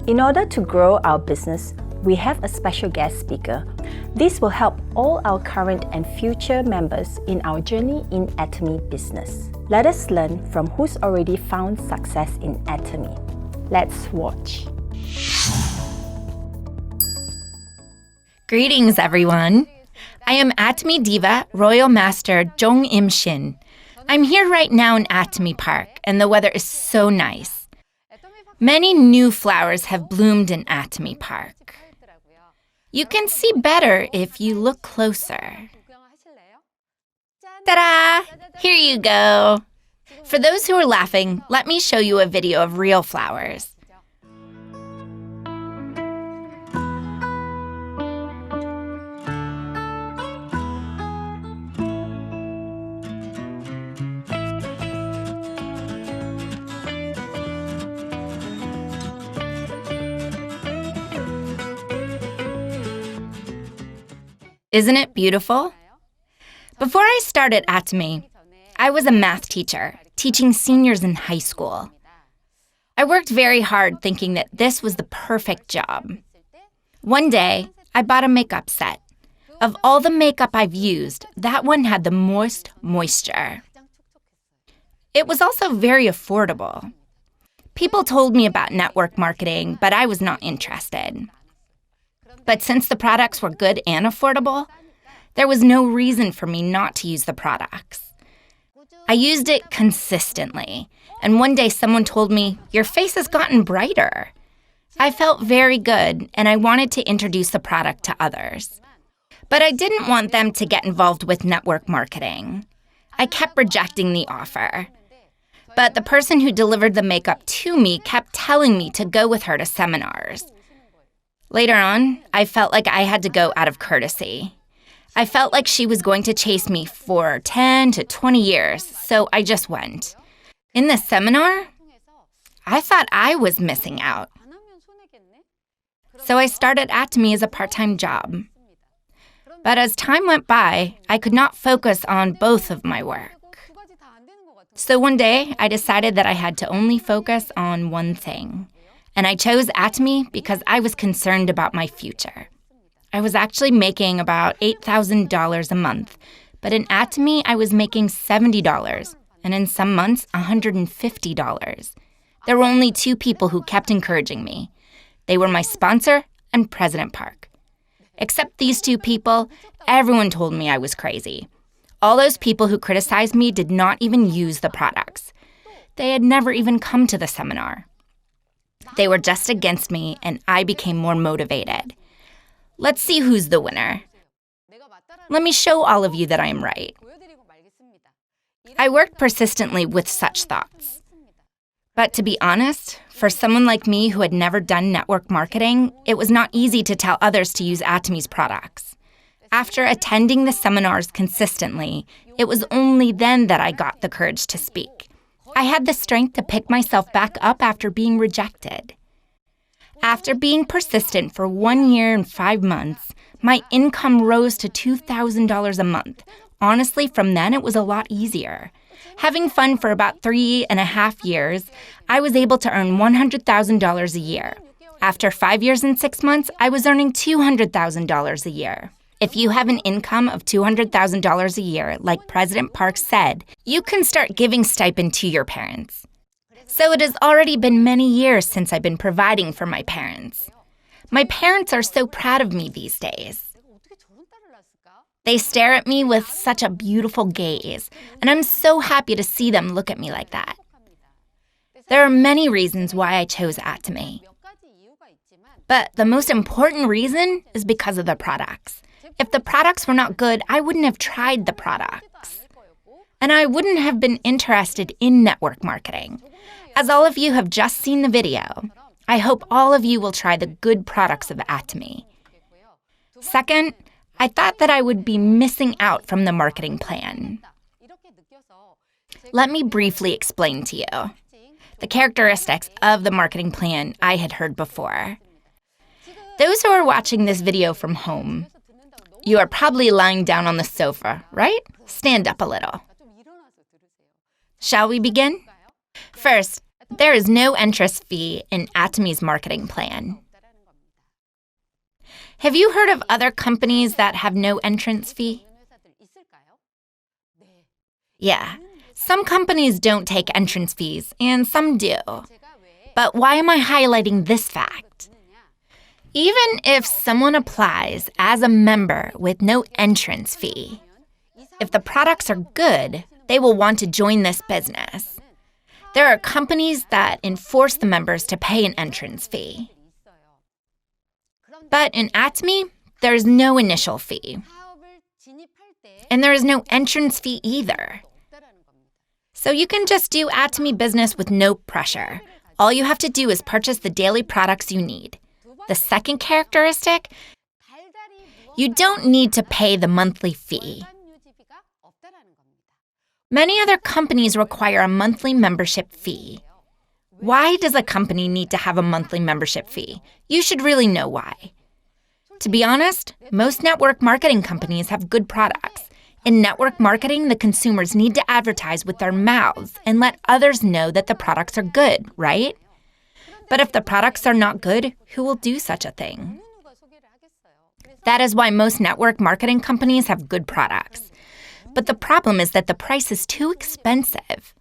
In order to grow our business, we have a special guest speaker. This will help all our current and future members in our journey in Atomy business. Let us learn from who's already found success in Atomy. Let's watch. Greetings, everyone. I am Atomy Diva Royal Master Jeoung-Im Shin. I'm here right now in Atomy Park, and the weather is so nice. Many new flowers have bloomed in Atomy Park. You can see better if you look closer. Ta-da! Here you go. For those who are laughing, let me show you a video of real flowers. Isn't it beautiful? Before I started Atomy, I was a math teacher, teaching seniors in high school. I worked very hard thinking that this was the perfect job. One day, I bought a makeup set. Of all the makeup I've used, that one had the most moisture. It was also very affordable. People told me about network marketing, but I was not interested. But since the products were good and affordable, there was no reason for me not to use the products. I used it consistently, and one day someone told me, "Your face has gotten brighter." I felt very good, and I wanted to introduce the product to others. But I didn't want them to get involved with network marketing. I kept rejecting the offer. But the person who delivered the makeup to me kept telling me to go with her to seminars. Later on, I felt like I had to go out of courtesy. I felt like she was going to chase me for 10 to 20 years, so I just went. In the seminar, I thought I was missing out. So I started Atomy as a part-time job. But as time went by, I could not focus on both of my work. So one day, I decided that I had to only focus on one thing. And I chose Atomy because I was concerned about my future. I was actually making about $8,000 a month, but in Atomy, I was making $70, and in some months, $150. There were only two people who kept encouraging me. They were my sponsor and President Park. Except these two people, everyone told me I was crazy. All those people who criticized me did not even use the products. They had never even come to the seminar. They were just against me, and I became more motivated. Let's see who's the winner. Let me show all of you that I am right. I worked persistently with such thoughts. But to be honest, for someone like me who had never done network marketing, it was not easy to tell others to use Atomy's products. After attending the seminars consistently, it was only then that I got the courage to speak. I had the strength to pick myself back up after being rejected. After being persistent for 1 year and 5 months, my income rose to $2,000 a month. Honestly, from then it was a lot easier. Having fun for about 3.5 years, I was able to earn $100,000 a year. After 5 years and 6 months, I was earning $200,000 a year. If you have an income of $200,000 a year, like President Park said, you can start giving stipend to your parents. So it has already been many years since I've been providing for my parents. My parents are so proud of me these days. They stare at me with such a beautiful gaze, and I'm so happy to see them look at me like that. There are many reasons why I chose Atomy. But the most important reason is because of the products. If the products were not good, I wouldn't have tried the products. And I wouldn't have been interested in network marketing. As all of you have just seen the video, I hope all of you will try the good products of Atomy. Second, I thought that I would be missing out from the marketing plan. Let me briefly explain to you the characteristics of the marketing plan I had heard before. Those who are watching this video from home, you are probably lying down on the sofa, right? Stand up a little. Shall we begin? First, There is no entrance fee in Atomy's marketing plan. Have you heard of other companies that have no entrance fee? Yeah, some companies don't take entrance fees, and some do. But why am I highlighting this fact? Even if someone applies as a member with no entrance fee, if the products are good, they will want to join this business. There are companies that enforce the members to pay an entrance fee. But in Atomy, there's no initial fee. And there is no entrance fee either. So you can just do Atomy business with no pressure. All you have to do is purchase the daily products you need. The second characteristic, you don't need to pay the monthly fee. Many other companies require a monthly membership fee. Why does a company need to have a monthly membership fee? You should really know why. To be honest, most network marketing companies have good products. In network marketing, the consumers need to advertise with their mouths and let others know that the products are good, right? But if the products are not good, who will do such a thing? That is why most network marketing companies have good products. But the problem is that the price is too expensive.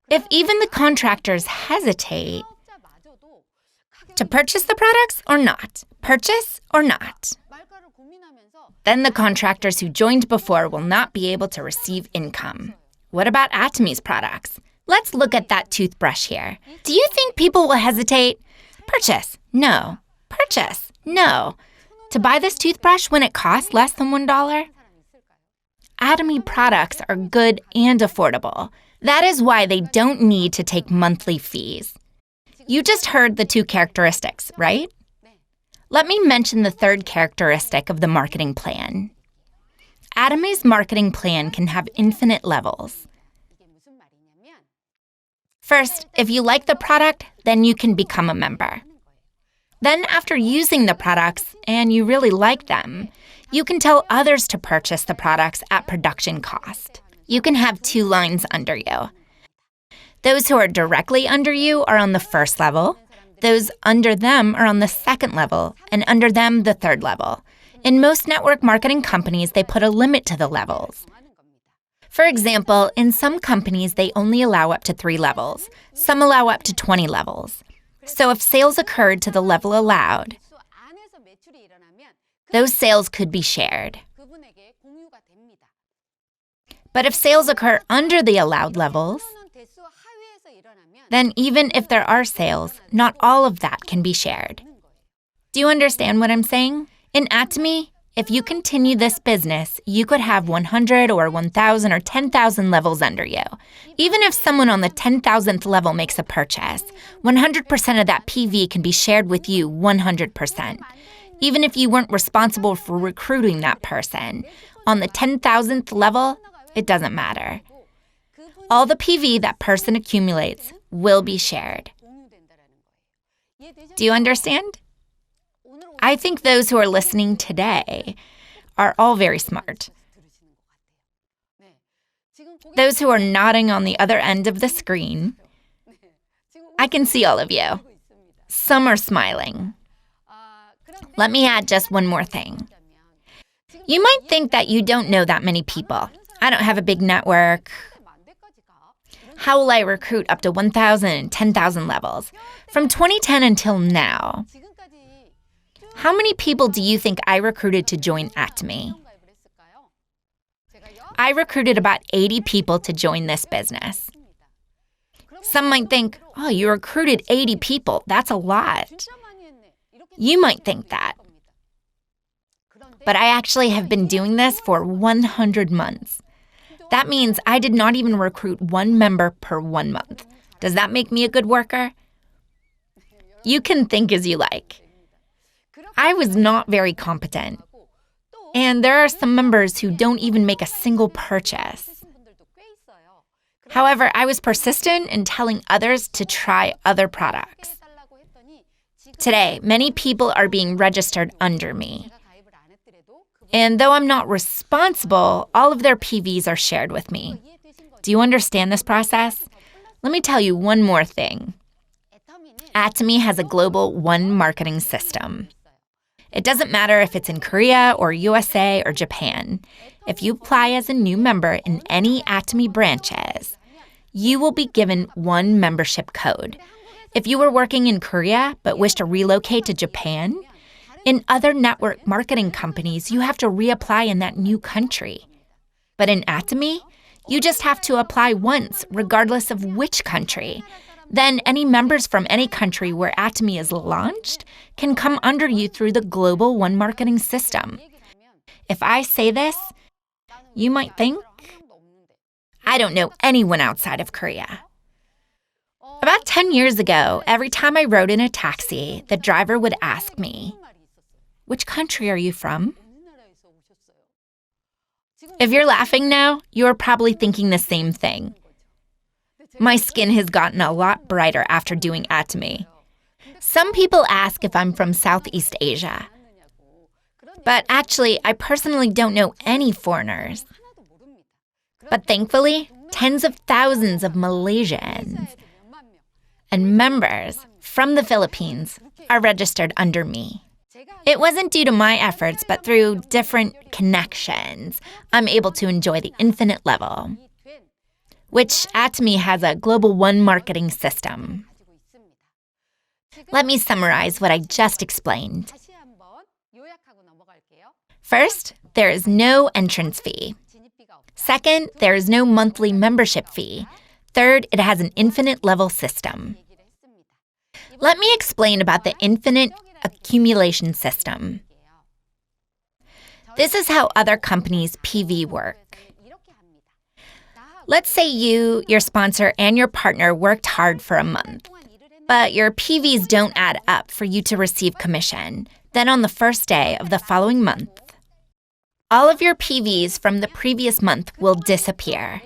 If even the contractors hesitate to purchase the products or not, purchase or not, then the contractors who joined before will not be able to receive income. What about Atomy's products? Let's look at that toothbrush here. Do you think people will hesitate? Purchase? No. Purchase? No. To buy this toothbrush when it costs less than $1? Atomy products are good and affordable. That is why they don't need to take monthly fees. You just heard the two characteristics, right? Let me mention the third characteristic of the marketing plan. Atomy's marketing plan can have infinite levels. First, if you like the product, then you can become a member. Then after using the products and you really like them, you can tell others to purchase the products at production cost. You can have two lines under you. Those who are directly under you are on the first level. Those under them are on the second level, and under them, the third level. In most network marketing companies, they put a limit to the levels. For example, in some companies, they only allow up to 3 levels. Some allow up to 20 levels. So if sales occurred to the level allowed, those sales could be shared. But if sales occur under the allowed levels, then even if there are sales, not all of that can be shared. Do you understand what I'm saying? In Atomy, if you continue this business, you could have 100 or 1,000 or 10,000 levels under you. Even if someone on the 10,000th level makes a purchase, 100% of that PV can be shared with you 100%. Even if you weren't responsible for recruiting that person, on the 10,000th level, it doesn't matter. All the PV that person accumulates will be shared. Do you understand? I think those who are listening today are all very smart. Those who are nodding on the other end of the screen, I can see all of you. Some are smiling. Let me add just one more thing. You might think that you don't know that many people. I don't have a big network. How will I recruit up to 1,000 and 10,000 levels? From 2010 until now, how many people do you think I recruited to join Atomy? I recruited about 80 people to join this business. Some might think, oh, you recruited 80 people. That's a lot. You might think that. But I actually have been doing this for 100 months. That means I did not even recruit one member per 1 month. Does that make me a good worker? You can think as you like. I was not very competent. And there are some members who don't even make a single purchase. However, I was persistent in telling others to try other products. Today, many people are being registered under me. And though I'm not responsible, all of their PVs are shared with me. Do you understand this process? Let me tell you one more thing. Atomy has a global one marketing system. It doesn't matter if it's in Korea or USA or Japan. If you apply as a new member in any Atomy branches, you will be given one membership code. If you were working in Korea but wish to relocate to Japan, in other network marketing companies, you have to reapply in that new country. But in Atomy, you just have to apply once, regardless of which country. Then any members from any country where Atomy is launched can come under you through the global one marketing system. If I say this, you might think, I don't know anyone outside of Korea. About 10 years ago, every time I rode in a taxi, the driver would ask me, "Which country are you from?" If you're laughing now, you're probably thinking the same thing. My skin has gotten a lot brighter after doing Atomy. Some people ask if I'm from Southeast Asia. But actually, I personally don't know any foreigners. But thankfully, tens of thousands of Malaysians and members from the Philippines are registered under me. It wasn't due to my efforts, but through different connections, I'm able to enjoy the infinite level, which Atomy has a global one marketing system. Let me summarize what I just explained. First, there is no entrance fee. Second, there is no monthly membership fee. Third, it has an infinite level system. Let me explain about the infinite accumulation system. This is how other companies' PV work. Let's say you, your sponsor, and your partner worked hard for a month, but your PVs don't add up for you to receive commission. Then on the first day of the following month, all of your PVs from the previous month will disappear.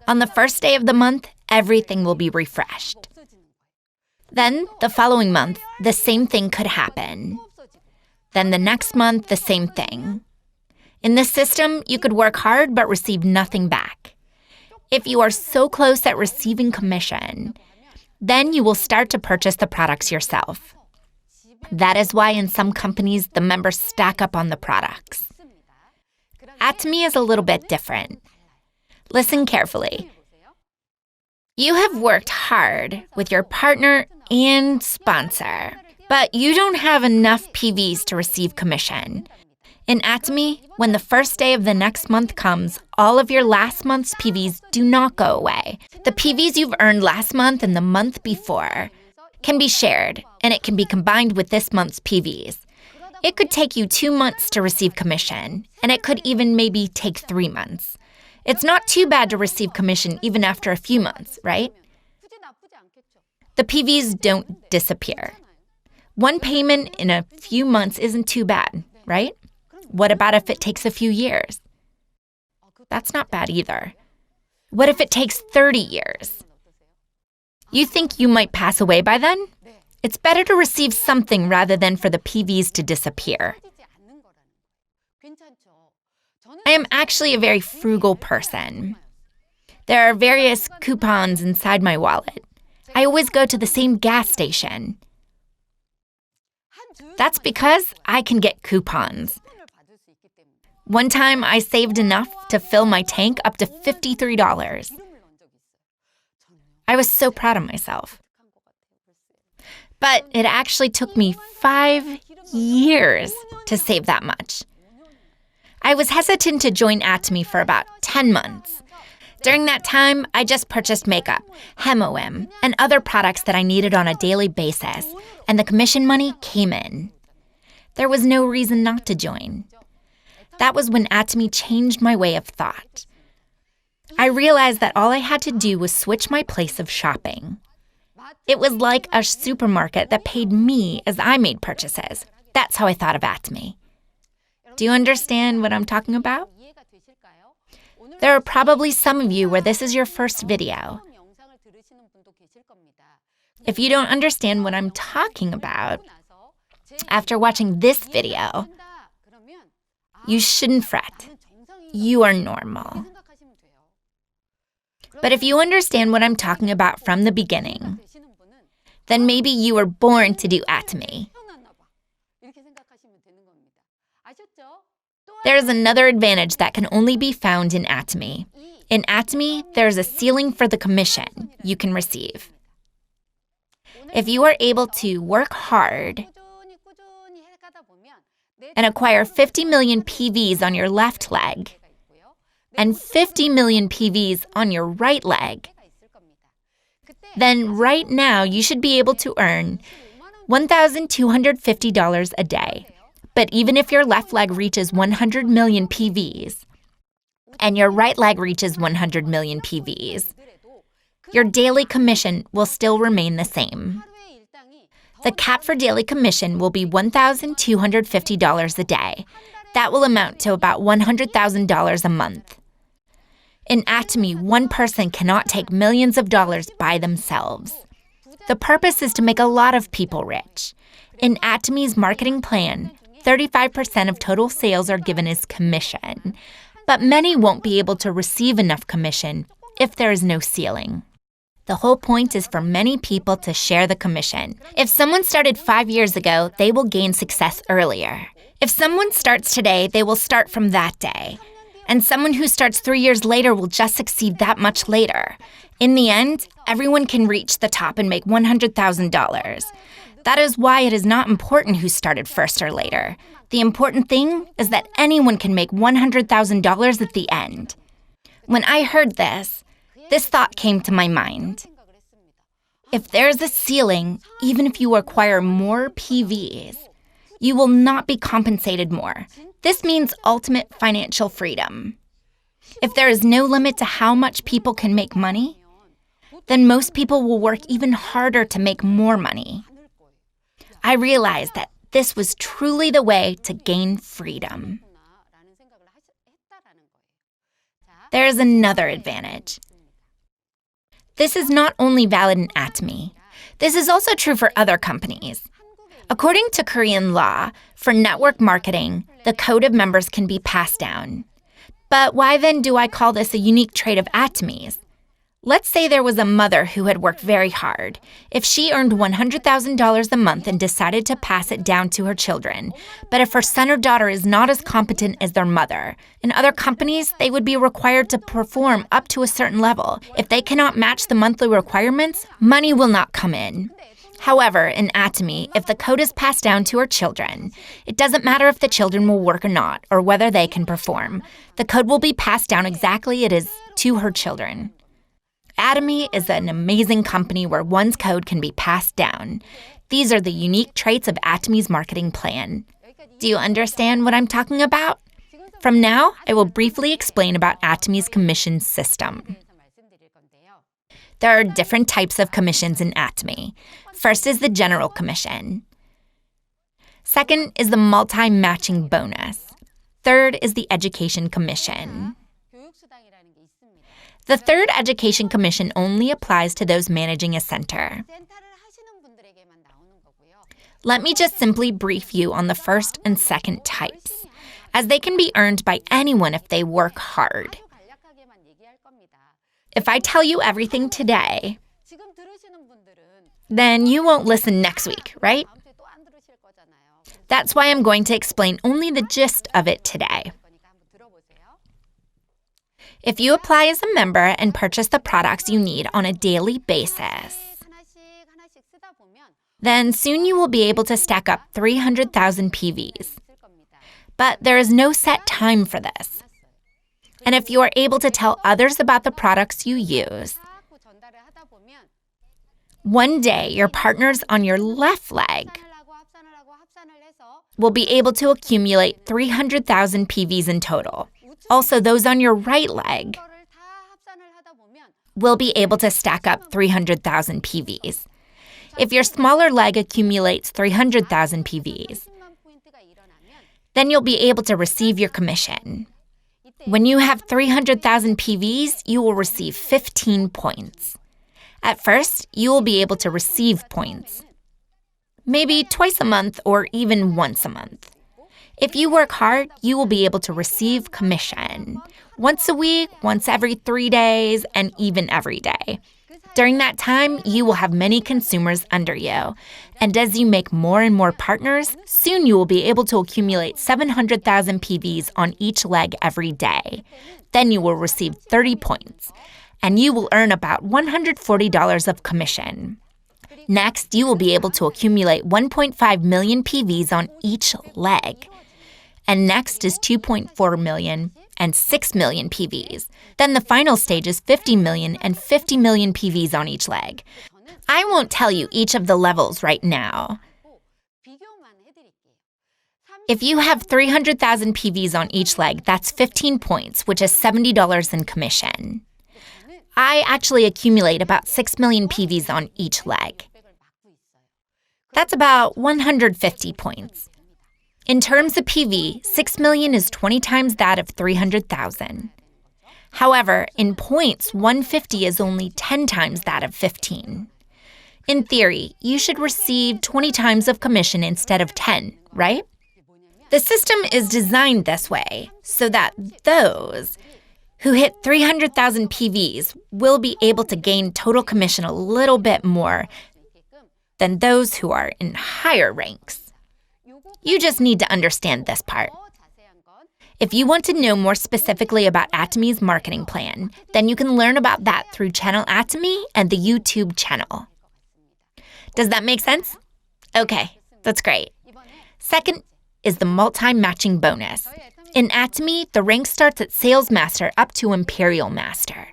On the first day of the month, everything will be refreshed. Then, the following month, the same thing could happen. Then the next month, the same thing. In this system, you could work hard but receive nothing back. If you are so close at receiving commission, then you will start to purchase the products yourself. That is why in some companies, the members stack up on the products. Atomy is a little bit different. Listen carefully. You have worked hard with your partner and sponsor, but you don't have enough PVs to receive commission. In Atomy, when the first day of the next month comes, all of your last month's PVs do not go away. The PVs you've earned last month and the month before can be shared, and it can be combined with this month's PVs. It could take you 2 months to receive commission, and it could even maybe take 3 months. It's not too bad to receive commission even after a few months, right? The PVs don't disappear. One payment in a few months isn't too bad, right? What about if it takes a few years? That's not bad either. What if it takes 30 years? You think you might pass away by then? It's better to receive something rather than for the PVs to disappear. I am actually a very frugal person. There are various coupons inside my wallet. I always go to the same gas station. That's because I can get coupons. One time, I saved enough to fill my tank up to $53. I was so proud of myself. But it actually took me 5 years to save that much. I was hesitant to join Atomy for about 10 months. During that time, I just purchased makeup, Jeoung-Im, and other products that I needed on a daily basis, and the commission money came in. There was no reason not to join. That was when Atomy changed my way of thought. I realized that all I had to do was switch my place of shopping. It was like a supermarket that paid me as I made purchases. That's how I thought of Atomy. Do you understand what I'm talking about? There are probably some of you where this is your first video. If you don't understand what I'm talking about, after watching this video, you shouldn't fret. You are normal. But if you understand what I'm talking about from the beginning, then maybe you were born to do Atomy. There's another advantage that can only be found in Atomy. In Atomy, there's a ceiling for the commission you can receive. If you are able to work hard and acquire 50 million PVs on your left leg and 50 million PVs on your right leg, then right now you should be able to earn $1,250 a day. But even if your left leg reaches 100 million PVs and your right leg reaches 100 million PVs, your daily commission will still remain the same. The cap for daily commission will be $1,250 a day. That will amount to about $100,000 a month. In Atomy, one person cannot take millions of dollars by themselves. The purpose is to make a lot of people rich. In Atomy's marketing plan, 35% of total sales are given as commission, but many won't be able to receive enough commission if there is no ceiling. The whole point is for many people to share the commission. If someone started 5 years ago, they will gain success earlier. If someone starts today, they will start from that day. And someone who starts 3 years later will just succeed that much later. In the end, everyone can reach the top and make $100,000. That is why it is not important who started first or later. The important thing is that anyone can make $100,000 at the end. When I heard this thought came to my mind. If there's a ceiling, even if you acquire more PVs, you will not be compensated more. This means ultimate financial freedom. If there is no limit to how much people can make money, then most people will work even harder to make more money. I realized that this was truly the way to gain freedom. There is another advantage. This is not only valid in Atomy. This is also true for other companies. According to Korean law, for network marketing, the code of members can be passed down. But why then do I call this a unique trait of Atomy's? Let's say there was a mother who had worked very hard. If she earned $100,000 a month and decided to pass it down to her children, but if her son or daughter is not as competent as their mother, in other companies, they would be required to perform up to a certain level. If they cannot match the monthly requirements, money will not come in. However, in Atomy, if the code is passed down to her children, it doesn't matter if the children will work or not, or whether they can perform. The code will be passed down exactly as it is to her children. Atomy is an amazing company where one's code can be passed down. These are the unique traits of Atomy's marketing plan. Do you understand what I'm talking about? From now, I will briefly explain about Atomy's commission system. There are different types of commissions in Atomy. First is the general commission. Second is the multi-matching bonus. Third is the education commission. The third education commission only applies to those managing a center. Let me just simply brief you on the first and second types, as they can be earned by anyone if they work hard. If I tell you everything today, then you won't listen next week, right? That's why I'm going to explain only the gist of it today. If you apply as a member and purchase the products you need on a daily basis, then soon you will be able to stack up 300,000 PVs. But there is no set time for this. And if you are able to tell others about the products you use, one day your partners on your left leg will be able to accumulate 300,000 PVs in total. Also, those on your right leg will be able to stack up 300,000 PVs. If your smaller leg accumulates 300,000 PVs, then you'll be able to receive your commission. When you have 300,000 PVs, you will receive 15 points. At first, you will be able to receive points, maybe twice a month or even once a month. If you work hard, you will be able to receive commission once a week, once every 3 days, and even every day. During that time, you will have many consumers under you. And as you make more and more partners, soon you will be able to accumulate 700,000 PVs on each leg every day. Then you will receive 30 points, and you will earn about $140 of commission. Next, you will be able to accumulate 1.5 million PVs on each leg. And next is 2.4 million and 6 million PVs. Then the final stage is 50 million and 50 million PVs on each leg. I won't tell you each of the levels right now. If you have 300,000 PVs on each leg, that's 15 points, which is $70 in commission. I actually accumulate about 6 million PVs on each leg. That's about 150 points. In terms of PV, 6 million is 20 times that of 300,000. However, in points, 150 is only 10 times that of 15. In theory, you should receive 20 times of commission instead of 10, right? The system is designed this way so that those who hit 300,000 PVs will be able to gain total commission a little bit more than those who are in higher ranks. You just need to understand this part. If you want to know more specifically about Atomy's marketing plan, then you can learn about that through channel Atomy and the YouTube channel. Does that make sense? Okay, that's great. Second is the multi-matching bonus. In Atomy, the rank starts at Sales Master up to Imperial Master.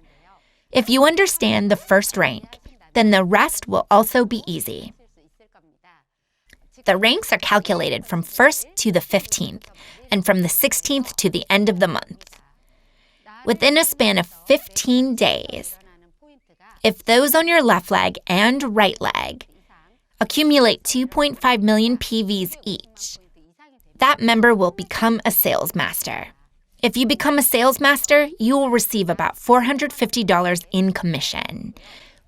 If you understand the first rank, then the rest will also be easy. The ranks are calculated from 1st to the 15th, and from the 16th to the end of the month. Within a span of 15 days, if those on your left leg and right leg accumulate 2.5 million PVs each, that member will become a sales master. If you become a sales master, you will receive about $450 in commission.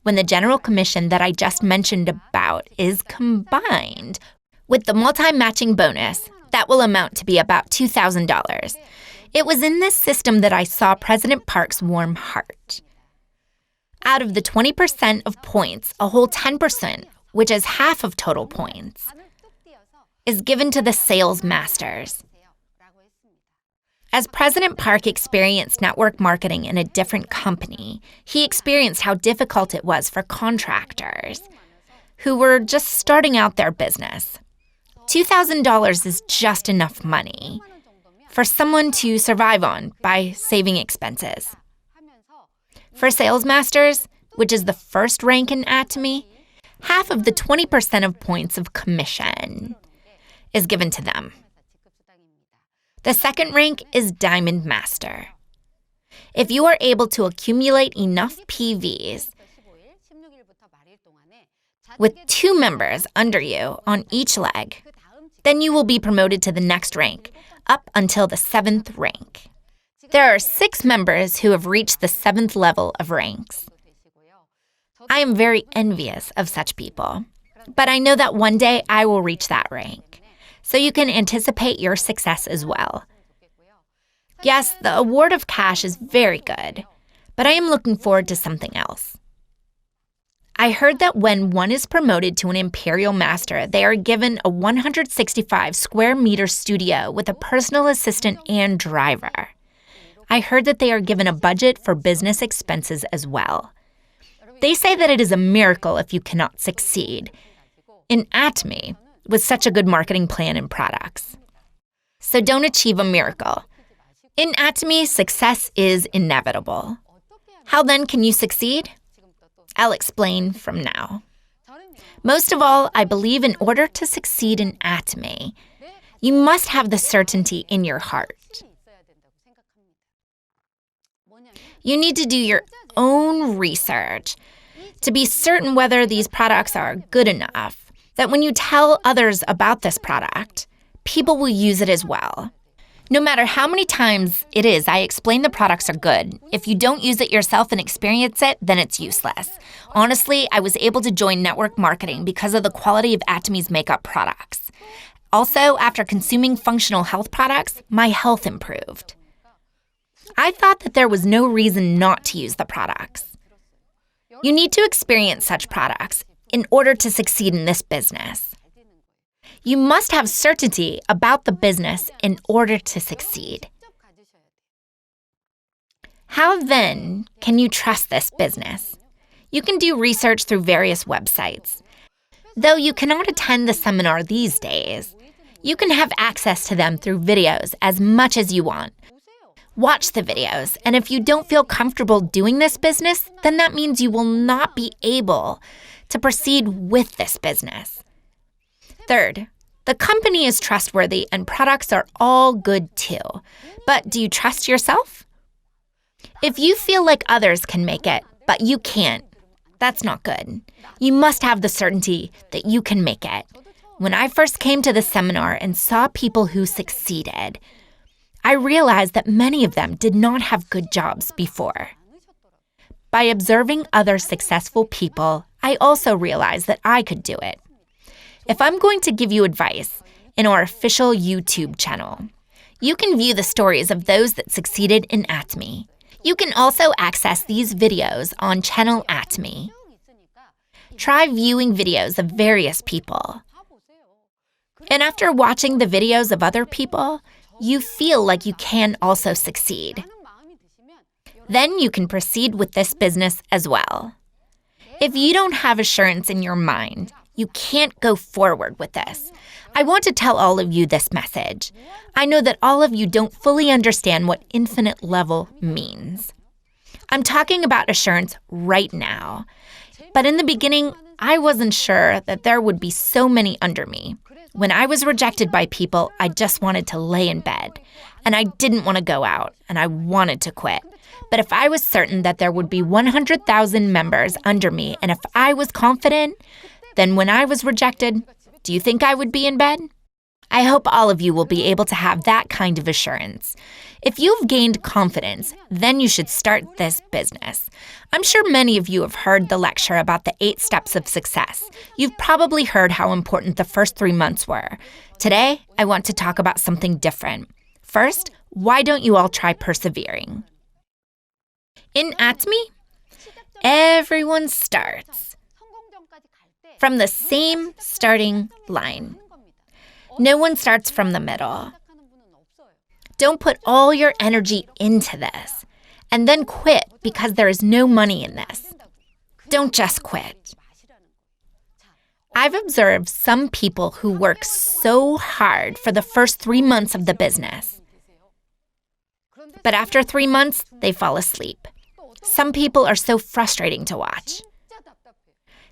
When the general commission that I just mentioned about is combined with the multi-matching bonus, that will amount to be about $2,000. It was in this system that I saw President Park's warm heart. Out of the 20% of points, a whole 10%, which is half of total points, is given to the sales masters. As President Park experienced network marketing in a different company, he experienced how difficult it was for contractors who were just starting out their business. $2,000 is just enough money for someone to survive on by saving expenses. For sales masters, which is the first rank in Atomy, half of the 20% of points of commission is given to them. The second rank is Diamond Master. If you are able to accumulate enough PVs with 2 members under you on each leg, then you will be promoted to the next rank, up until the 7th rank. There are 6 members who have reached the 7th level of ranks. I am very envious of such people, but I know that one day I will reach that rank. So you can anticipate your success as well. Yes, the award of cash is very good, but I am looking forward to something else. I heard that when one is promoted to an Imperial Master, they are given a 165 square meter studio with a personal assistant and driver. I heard that they are given a budget for business expenses as well. They say that it is a miracle if you cannot succeed in Atomy with such a good marketing plan and products. So don't achieve a miracle. In Atomy, success is inevitable. How then can you succeed? I'll explain from now. Most of all, I believe in order to succeed in Atomy, you must have the certainty in your heart. You need to do your own research to be certain whether these products are good enough, that when you tell others about this product, people will use it as well. No matter how many times it is I explain the products are good, if you don't use it yourself and experience it, then it's useless. Honestly, I was able to join network marketing because of the quality of Atomy's makeup products. Also, after consuming functional health products, my health improved. I thought that there was no reason not to use the products. You need to experience such products in order to succeed in this business. You must have certainty about the business in order to succeed. How then can you trust this business? You can do research through various websites. Though you cannot attend the seminar these days, you can have access to them through videos as much as you want. Watch the videos, and if you don't feel comfortable doing this business, then that means you will not be able to proceed with this business. Third, the company is trustworthy and products are all good too. But do you trust yourself? If you feel like others can make it, but you can't, that's not good. You must have the certainty that you can make it. When I first came to the seminar and saw people who succeeded, I realized that many of them did not have good jobs before. By observing other successful people, I also realized that I could do it. If I'm going to give you advice in our official YouTube channel, you can view the stories of those that succeeded in Atomy. You can also access these videos on channel Atomy. Try viewing videos of various people. And after watching the videos of other people, you feel like you can also succeed. Then you can proceed with this business as well. If you don't have assurance in your mind, you can't go forward with this. I want to tell all of you this message. I know that all of you don't fully understand what infinite level means. I'm talking about assurance right now. But in the beginning, I wasn't sure that there would be so many under me. When I was rejected by people, I just wanted to lay in bed. And I didn't want to go out, and I wanted to quit. But if I was certain that there would be 100,000 members under me, and if I was confident, then when I was rejected, do you think I would be in bed? I hope all of you will be able to have that kind of assurance. If you've gained confidence, then you should start this business. I'm sure many of you have heard the lecture about the 8 steps of success. You've probably heard how important the first 3 months were. Today, I want to talk about something different. First, why don't you all try persevering? In Atomy, everyone starts from the same starting line. No one starts from the middle. Don't put all your energy into this and then quit because there is no money in this. Don't just quit. I've observed some people who work so hard for the first 3 months of the business. But after 3 months, they fall asleep. Some people are so frustrating to watch.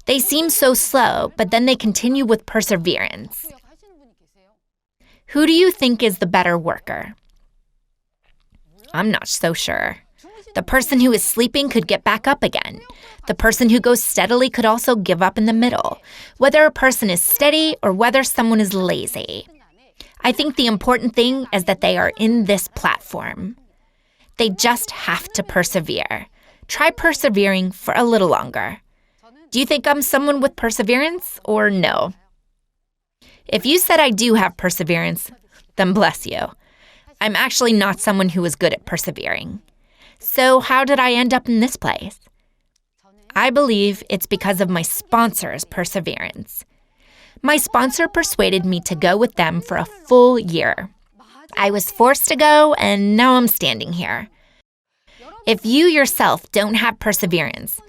They seem so slow, but then they continue with perseverance. Who do you think is the better worker? I'm not so sure. The person who is sleeping could get back up again. The person who goes steadily could also give up in the middle. Whether a person is steady or whether someone is lazy. I think the important thing is that they are in this platform. They just have to persevere. Try persevering for a little longer. Do you think I'm someone with perseverance or no? If you said I do have perseverance, then bless you. I'm actually not someone who is good at persevering. So how did I end up in this place? I believe it's because of my sponsor's perseverance. My sponsor persuaded me to go with them for a full year. I was forced to go, and now I'm standing here. If you yourself don't have perseverance,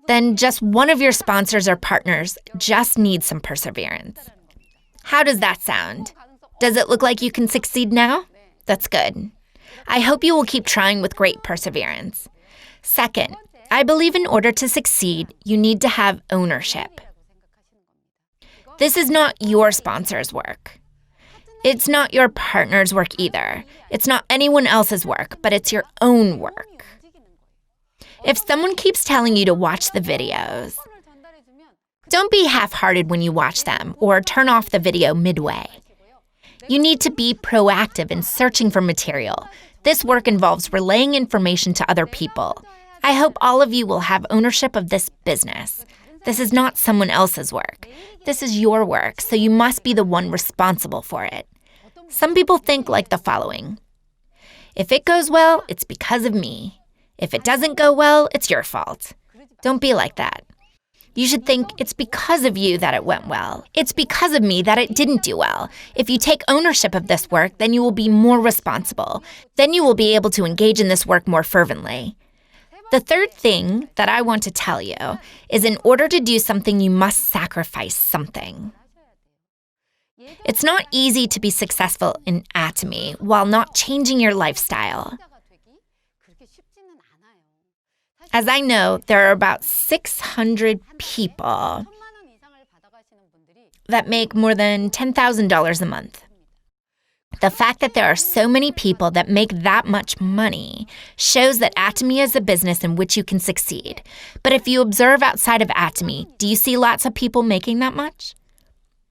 then just one of your sponsors or partners just needs some perseverance. How does that sound? Does it look like you can succeed now? That's good. I hope you will keep trying with great perseverance. Second, I believe in order to succeed, you need to have ownership. This is not your sponsor's work. It's not your partner's work either. It's not anyone else's work, but it's your own work. If someone keeps telling you to watch the videos, don't be half-hearted when you watch them or turn off the video midway. You need to be proactive in searching for material. This work involves relaying information to other people. I hope all of you will have ownership of this business. This is not someone else's work. This is your work, so you must be the one responsible for it. Some people think like the following. If it goes well, it's because of me. If it doesn't go well, it's your fault. Don't be like that. You should think it's because of you that it went well. It's because of me that it didn't do well. If you take ownership of this work, then you will be more responsible. Then you will be able to engage in this work more fervently. The third thing that I want to tell you is in order to do something, you must sacrifice something. It's not easy to be successful in Atomy while not changing your lifestyle. As I know, there are about 600 people that make more than $10,000 a month. The fact that there are so many people that make that much money shows that Atomy is a business in which you can succeed. But if you observe outside of Atomy, do you see lots of people making that much?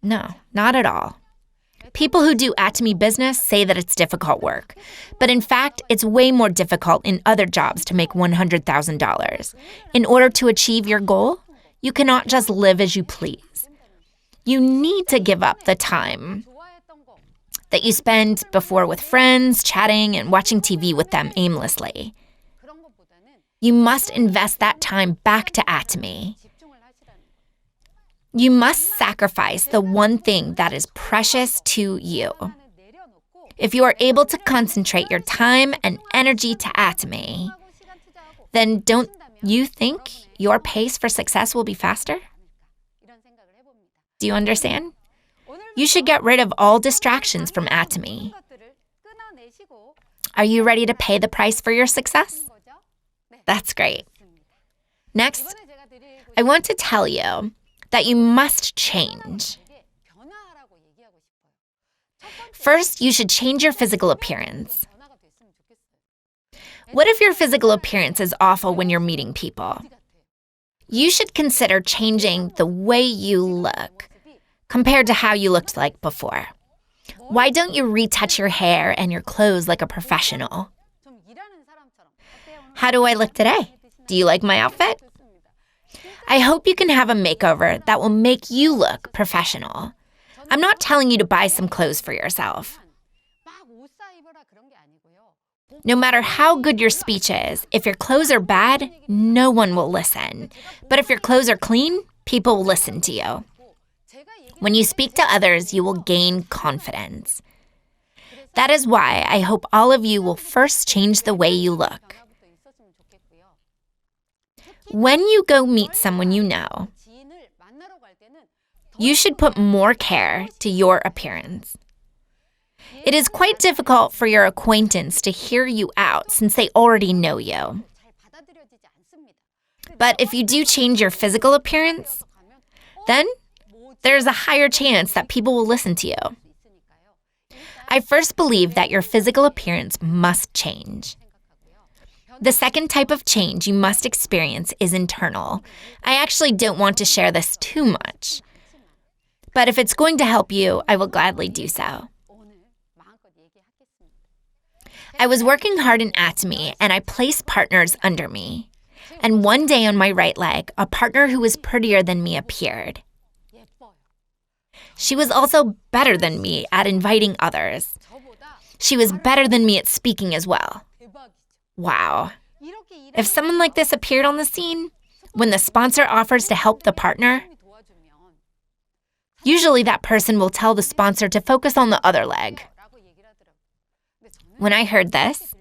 No, not at all. People who do Atomy business say that it's difficult work. But in fact, it's way more difficult in other jobs to make $100,000. In order to achieve your goal, you cannot just live as you please. You need to give up the time that you spend before with friends, chatting, and watching TV with them aimlessly. You must invest that time back to Atomy. You must sacrifice the one thing that is precious to you. If you are able to concentrate your time and energy to Atomy, then don't you think your pace for success will be faster? Do you understand? You should get rid of all distractions from Atomy. Are you ready to pay the price for your success? That's great. Next, I want to tell you that you must change. First, you should change your physical appearance. What if your physical appearance is awful when you're meeting people? You should consider changing the way you look compared to how you looked like before. Why don't you retouch your hair and your clothes like a professional? How do I look today? Do you like my outfit? I hope you can have a makeover that will make you look professional. I'm not telling you to buy some clothes for yourself. No matter how good your speech is, if your clothes are bad, no one will listen. But if your clothes are clean, people will listen to you. When you speak to others, you will gain confidence. That is why I hope all of you will first change the way you look. When you go meet someone you know, you should put more care to your appearance. It is quite difficult for your acquaintance to hear you out since they already know you. But if you do change your physical appearance, then there's a higher chance that people will listen to you. I first believe that your physical appearance must change. The second type of change you must experience is internal. I actually don't want to share this too much. But if it's going to help you, I will gladly do so. I was working hard in Atomy, and I placed partners under me. And one day on my right leg, a partner who was prettier than me appeared. She was also better than me at inviting others. She was better than me at speaking as well. Wow. If someone like this appeared on the scene, when the sponsor offers to help the partner, usually that person will tell the sponsor to focus on the other leg. When I heard this,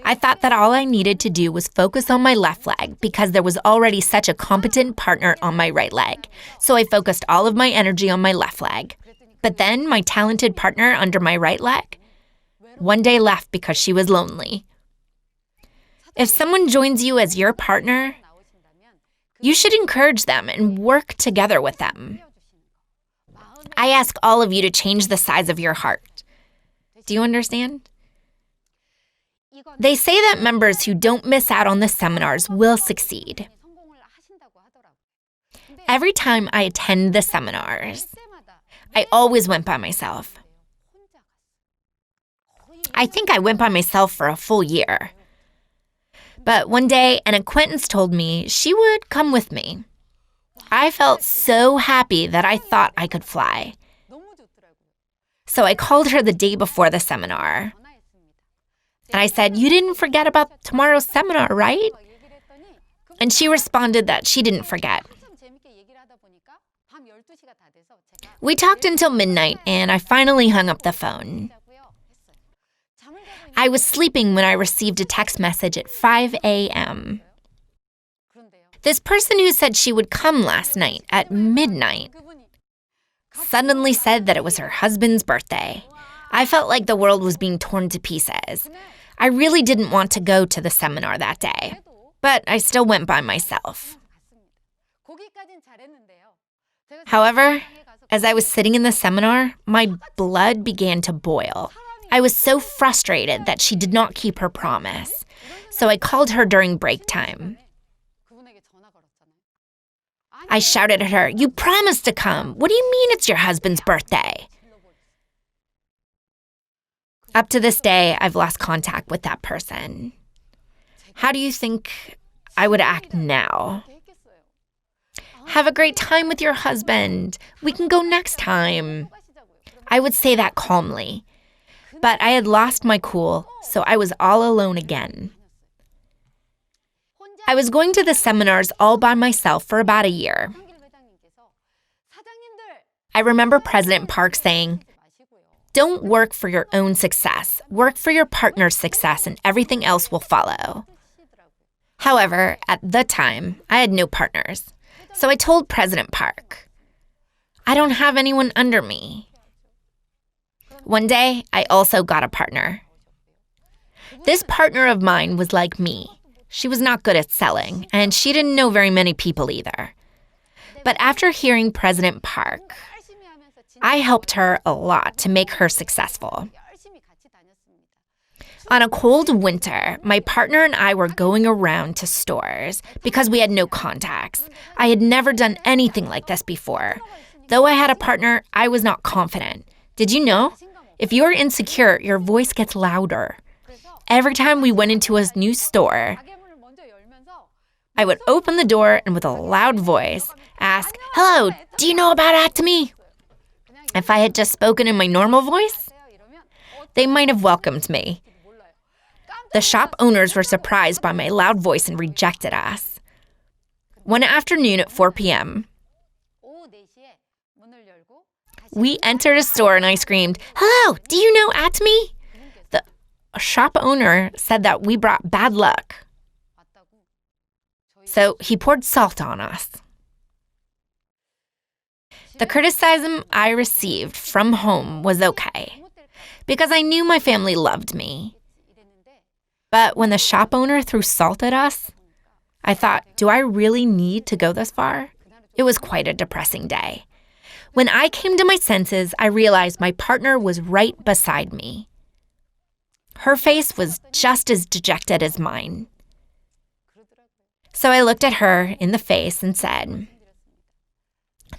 I thought that all I needed to do was focus on my left leg because there was already such a competent partner on my right leg. So I focused all of my energy on my left leg. But then my talented partner under my right leg one day left because she was lonely. If someone joins you as your partner, you should encourage them and work together with them. I ask all of you to change the size of your heart. Do you understand? They say that members who don't miss out on the seminars will succeed. Every time I attend the seminars, I always went by myself. I think I went by myself for a full year. But one day, an acquaintance told me she would come with me. I felt so happy that I thought I could fly. So I called her the day before the seminar. And I said, "You didn't forget about tomorrow's seminar, right?" And she responded that she didn't forget. We talked until midnight, and I finally hung up the phone. I was sleeping when I received a text message at 5 a.m. This person who said she would come last night at midnight suddenly said that it was her husband's birthday. I felt like the world was being torn to pieces. I really didn't want to go to the seminar that day, but I still went by myself. However, as I was sitting in the seminar, my blood began to boil. I was so frustrated that she did not keep her promise, so I called her during break time. I shouted at her, "You promised to come. What do you mean it's your husband's birthday?" Up to this day, I've lost contact with that person. How do you think I would act now? "Have a great time with your husband. We can go next time." I would say that calmly. But I had lost my cool, so I was all alone again. I was going to the seminars all by myself for about a year. I remember President Park saying, "Don't work for your own success. Work for your partner's success and everything else will follow." However, at the time, I had no partners. So I told President Park, "I don't have anyone under me." One day, I also got a partner. This partner of mine was like me. She was not good at selling, and she didn't know very many people either. But after hearing President Park, I helped her a lot to make her successful. On a cold winter, my partner and I were going around to stores because we had no contacts. I had never done anything like this before. Though I had a partner, I was not confident. Did you know? If you're insecure, your voice gets louder. Every time we went into a new store, I would open the door and with a loud voice ask, "Hello, do you know about Atomy?" If I had just spoken in my normal voice, they might have welcomed me. The shop owners were surprised by my loud voice and rejected us. One afternoon at 4 p.m., we entered a store and I screamed, "Hello, do you know Atomy?" The shop owner said that we brought bad luck. So he poured salt on us. The criticism I received from home was okay, because I knew my family loved me. But when the shop owner threw salt at us, I thought, do I really need to go this far? It was quite a depressing day. When I came to my senses, I realized my partner was right beside me. Her face was just as dejected as mine. So I looked at her in the face and said,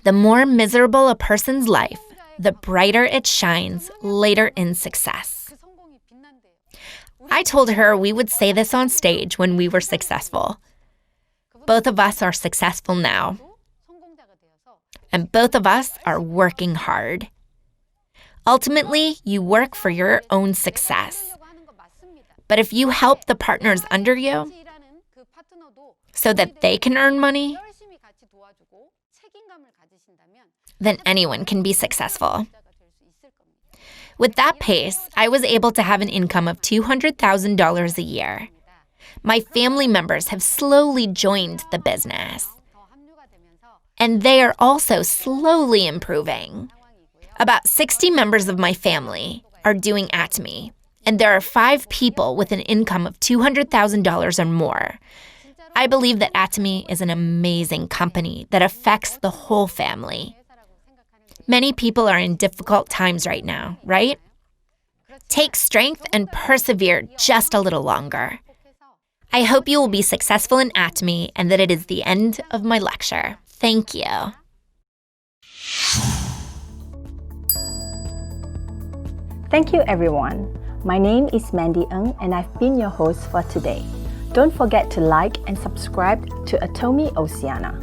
"The more miserable a person's life, the brighter it shines later in success." I told her we would say this on stage when we were successful. Both of us are successful now. And both of us are working hard. Ultimately, you work for your own success. But if you help the partners under you so that they can earn money, then anyone can be successful. With that pace, I was able to have an income of $200,000 a year. My family members have slowly joined the business. And they are also slowly improving. About 60 members of my family are doing Atomy, and there are 5 people with an income of $200,000 or more. I believe that Atomy is an amazing company that affects the whole family. Many people are in difficult times right now, right? Take strength and persevere just a little longer. I hope you will be successful in Atomy and that it is the end of my lecture. Thank you. Thank you, everyone. My name is Mandy Ng, and I've been your host for today. Don't forget to like and subscribe to Atomy Oceania.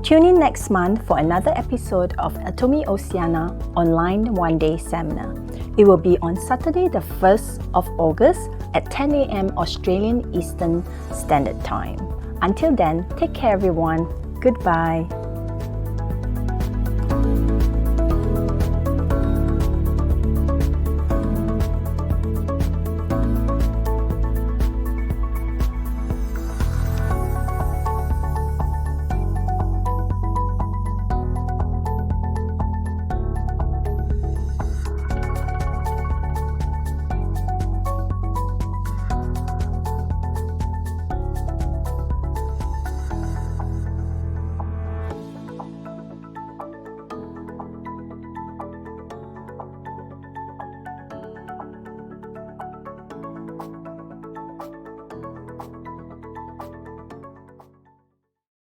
Tune in next month for another episode of Atomy Oceania online one-day seminar. It will be on Saturday the 1st of August at 10 a.m. Australian Eastern Standard Time. Until then, take care everyone. Goodbye.